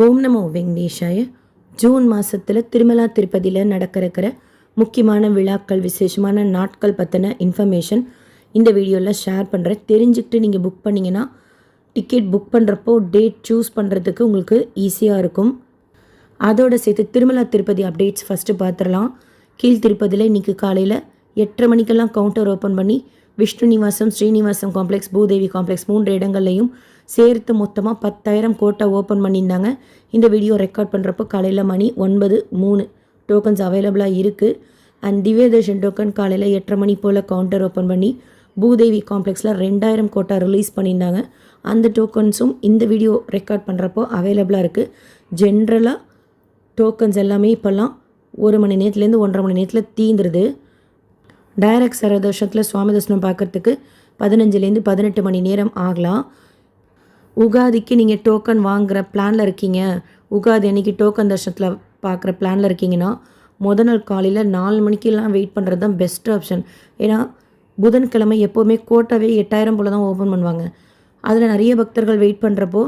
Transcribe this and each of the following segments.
ஓம் நமோ வெங்கடேஷாய. ஜூன் மாதத்தில் திருமலா திருப்பதியில் நடக்கிற முக்கியமான விழாக்கள், விசேஷமான நாட்கள் பற்றின இன்ஃபர்மேஷன் இந்த வீடியோவில் ஷேர் பண்ணுறேன். தெரிஞ்சுக்கிட்டு நீங்கள் புக் பண்ணிங்கன்னா டிக்கெட் புக் பண்ணுறப்போ டேட் சூஸ் பண்ணுறதுக்கு உங்களுக்கு ஈஸியாக இருக்கும். அதோடு சேர்த்து திருமலா திருப்பதி அப்டேட்ஸ் ஃபஸ்ட்டு பார்த்துடலாம். கீழ் திருப்பதியில் இன்றைக்கி காலையில் 8:30 மணிக்கெல்லாம் கவுண்டர் ஓப்பன் பண்ணி விஷ்ணு நிவாசம், ஸ்ரீனிவாசம் காம்ப்ளெக்ஸ், பூதேவி காம்ப்ளெக்ஸ் 3 இடங்கள்லையும் சேர்த்து மொத்தமாக 10,000 கோட்டை ஓப்பன் பண்ணியிருந்தாங்க. இந்த வீடியோ ரெக்கார்ட் பண்ணுறப்போ காலையில் மணி 9:03 டோக்கன்ஸ் அவைலபிளாக இருக்குது. அண்ட் திவ்ய தர்ஷன் டோக்கன் காலையில் 8:30 மணி போல் கவுண்டர் ஓப்பன் பண்ணி பூதேவி காம்ப்ளெக்ஸில் 2,000 கோட்டா ரிலீஸ் பண்ணியிருந்தாங்க. அந்த டோக்கன்ஸும் இந்த வீடியோ ரெக்கார்ட் பண்ணுறப்போ அவைலபிளாக இருக்குது. ஜென்ரலாக டோக்கன்ஸ் எல்லாமே இப்போல்லாம் 1 மணி நேரத்துலேருந்து 1.5 மணி நேரத்தில் தீந்துருது. டைரக்ட் சரதர்ஷனத்தில் சுவாமி தரிசனம் பார்க்குறதுக்கு 15லேருந்து 18 மணி நேரம் ஆகலாம். உகாதிக்கு நீங்கள் டோக்கன் வாங்குகிற பிளானில் இருக்கீங்க, உகாதி அன்றைக்கி டோக்கன் தர்ஷனத்தில் பார்க்குற பிளானில் இருக்கீங்கன்னா முதல் நாள் காலையில் 4 மணிக்கெல்லாம் வெயிட் பண்ணுறது தான் பெஸ்ட் ஆப்ஷன். ஏன்னா புதன்கிழமை எப்போவுமே கோட்டாவே 8,000 போல் தான் ஓப்பன் பண்ணுவாங்க. அதில் நிறைய பக்தர்கள் வெயிட் பண்ணுறப்போ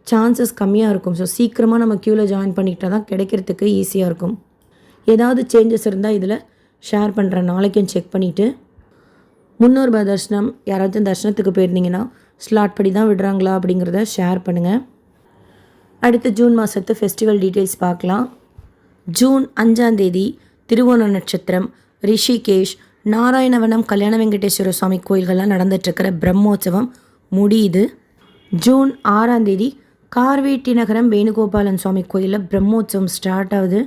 சான்சஸ் கம்மியாக இருக்கும். ஸோ சீக்கிரமாக நம்ம க்யூவில் ஜாயின் பண்ணிக்கிட்டால் தான் கிடைக்கிறதுக்கு ஈஸியாக இருக்கும். ஏதாவது சேஞ்சஸ் இருந்தால் இதில் ஷேர் பண்ணுறேன், நாளைக்கும் செக் பண்ணிவிட்டு. முன்னோர் தர்ஷனம் யாராவது தர்ஷனத்துக்கு போயிருந்தீங்கன்னா ஸ்லாட் படி தான் விடுறாங்களா அப்படிங்கிறத ஷேர் பண்ணுங்கள். அடுத்து ஜூன் மாதத்து ஃபெஸ்டிவல் டீட்டெயில்ஸ் பார்க்கலாம். ஜூன் 5ஆம் தேதி திருவோண நட்சத்திரம், ரிஷிகேஷ், நாராயணவனம், கல்யாண வெங்கடேஸ்வர சுவாமி கோயில்கள்லாம் நடந்துகிட்ருக்கிற பிரம்மோற்சவம் முடியுது. ஜூன் 6ஆம் தேதி கார்வேட்டி நகரம் வேணுகோபாலன் சுவாமி கோயிலில் பிரம்மோற்சவம் ஸ்டார்ட் ஆகுது.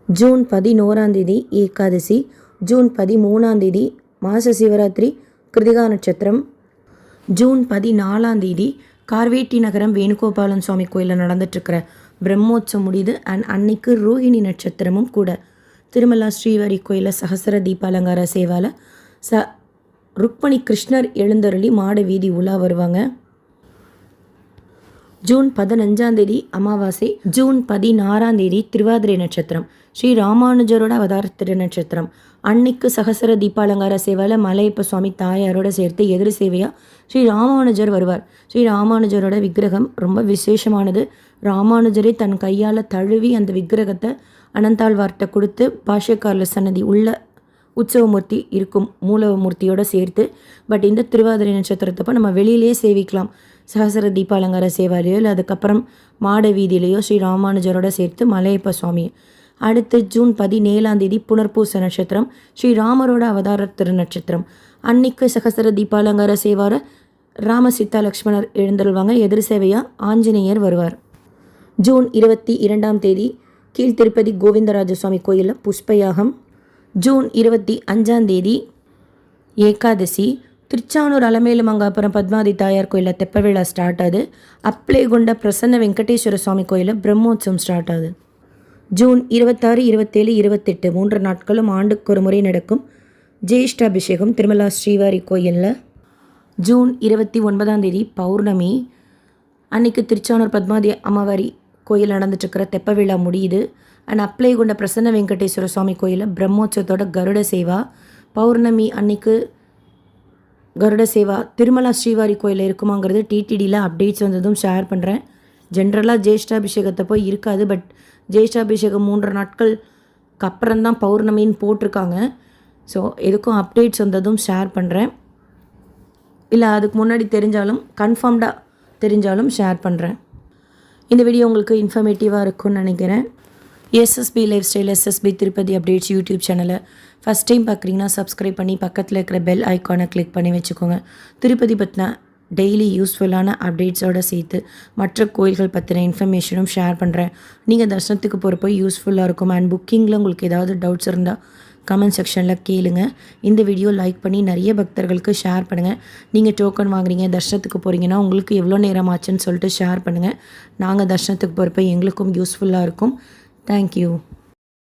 ஜூன் 11ஆம் தேதி ஏகாதசி. ஜூன் 13ஆம் தேதி மாச சிவராத்திரி, கிருத்திகா நட்சத்திரம். ஜூன் 14ஆம் தேதி கார்வேட்டி நகரம் வேணுகோபாலன் சுவாமி கோயிலில் நடந்துட்டுருக்கிற பிரம்மோற்சவம் முடியுது. அண்ட் அன்னைக்கு ரோஹிணி நட்சத்திரமும் கூட. திருமலா ஸ்ரீவாரி கோயிலில் சகசர தீபாலங்கார சேவாவில் ருக்மணி கிருஷ்ணர் எழுந்தருளி மாட வீதி உலா வருவாங்க. ஜூன் 15ஆம் தேதி அமாவாசை. ஜூன் 16ஆம் தேதி திருவாதிரை நட்சத்திரம், ஸ்ரீ ராமானுஜரோட அவதார திரு நட்சத்திரம். அன்னைக்கு சகசர தீபாலங்கார சேவையில் மலையப்ப சுவாமி தாயாரோட சேர்த்து எதிர் சேவையாக ஸ்ரீ ராமானுஜர் வருவார். ஸ்ரீ ராமானுஜரோட விக்கிரகம் ரொம்ப விசேஷமானது. ராமானுஜரை தன் கையால் தழுவி அந்த விக்கிரகத்தை அனந்தாழ்வார்கிட்ட கொடுத்து பாஷ்யக்காரர் சன்னதி உள்ள உற்சவமூர்த்தி இருக்கும் மூலமூர்த்தியோடு சேர்த்து. பட் இந்த திருவாதிரை நட்சத்திரத்தப்போ நம்ம வெளியிலேயே சேவிக்கலாம். சகசர தீபாலங்கார சேவாலையோ இல்லை அதுக்கப்புறம் மாட வீதியிலையோ ஸ்ரீ ராமானுஜரோட சேர்த்து மலையப்ப சுவாமி. அடுத்து ஜூன் 17ஆம் தேதி புனர்பூச நட்சத்திரம், ஸ்ரீ ராமரோட அவதார திரு நட்சத்திரம். அன்னைக்கு சகசர தீபாலங்கார சேவார ராம சீதா லக்ஷ்மணர் எழுந்தருள்வாங்க. எதிர் சேவையாக ஆஞ்சநேயர் வருவார். ஜூன் 22ஆம் தேதி கீழ் திருப்பதி கோவிந்தராஜ சுவாமி கோயிலில் புஷ்பயாகம். ஜூன் 25ஆம் தேதி ஏகாதசி. திருச்சானூர் அலமேலு மங்காபுரம் பத்மாதி தாயார் கோயிலில் தெப்ப விழா ஸ்டார்ட் ஆகுது. அப்ளேகுண்ட பிரசன்ன வெங்கடேஸ்வர சுவாமி கோயிலில் பிரம்மோற்சவம் ஸ்டார்ட் ஆகுது. ஜூன் 26, 27, 28 3 நாட்களும் ஆண்டுக்கு ஒரு முறை நடக்கும் ஜேஷ்டாபிஷேகம் திருமலா ஸ்ரீவாரி கோயிலில். ஜூன் 29ஆம் தேதி பௌர்ணமி. அன்றைக்கி திருச்சானூர் பத்மாதி அம்மாவாரி கோயில் நடந்துட்டுருக்கிற தெப்ப விழா முடியுது. அண்ட் அப்ளேகுண்ட பிரசன்ன வெங்கடேஸ்வர சுவாமி கோயிலில் பிரம்மோற்சவத்தோட கருட சேவா. பௌர்ணமி அன்னைக்கு கருட சேவா திருமலா ஸ்ரீவாரி கோயிலில் இருக்குமாங்கிறது டிடிடியில் அப்டேட்ஸ் வந்ததும் ஷேர் பண்ணுறேன். ஜென்ரலாக ஜேஷ்டாபிஷேகத்தை போய் இருக்காது. பட் ஜேஷ்டாபிஷேகம் 3 நாட்களுக்கு அப்புறம்தான் பௌர்ணமின்னு போட்டிருக்காங்க. ஸோ எதுக்கும் அப்டேட்ஸ் வந்ததும் ஷேர் பண்ணுறேன். இல்லை அதுக்கு முன்னாடி தெரிஞ்சாலும் கன்ஃபார்ம்டாக தெரிஞ்சாலும் ஷேர் பண்ணுறேன். இந்த வீடியோ உங்களுக்கு இன்ஃபர்மேட்டிவாக இருக்கும்னு நினைக்கிறேன். SSB lifestyle, SSB Tirupati updates YouTube சேனலை ஃபஸ்ட் டைம் பார்க்குறீங்கன்னா சப்ஸ்கிரைப் பண்ணி பக்கத்தில் இருக்கிற பெல் ஐக்கானை கிளிக் பண்ணி வச்சுக்கோங்க. திருப்பதி பற்றின டெய்லி யூஸ்ஃபுல்லான அப்டேட்ஸோடு சேர்த்து மற்ற கோயில்கள் பற்றின இன்ஃபர்மேஷனும் ஷேர் பண்ணுறேன். நீங்கள் தர்ஷனத்துக்கு போகிறப்போ யூஸ்ஃபுல்லாக இருக்கும். அண்ட் புக்கிங்கில் உங்களுக்கு ஏதாவது டவுட்ஸ் இருந்தால் கமெண்ட் செக்ஷனில் கேளுங்க. இந்த வீடியோ லைக் பண்ணி நிறைய பக்தர்களுக்கு ஷேர் பண்ணுங்கள். நீங்கள் டோக்கன் வாங்குறீங்க, தர்ஷனத்துக்கு போகிறீங்கன்னா உங்களுக்கு எவ்வளோ நேரம் ஆச்சுன்னு சொல்லிட்டு ஷேர் பண்ணுங்கள். நாங்கள் தர்ஷனத்துக்கு போகிறப்போ எங்களுக்கும் யூஸ்ஃபுல்லாக இருக்கும். தேங்க்யூ.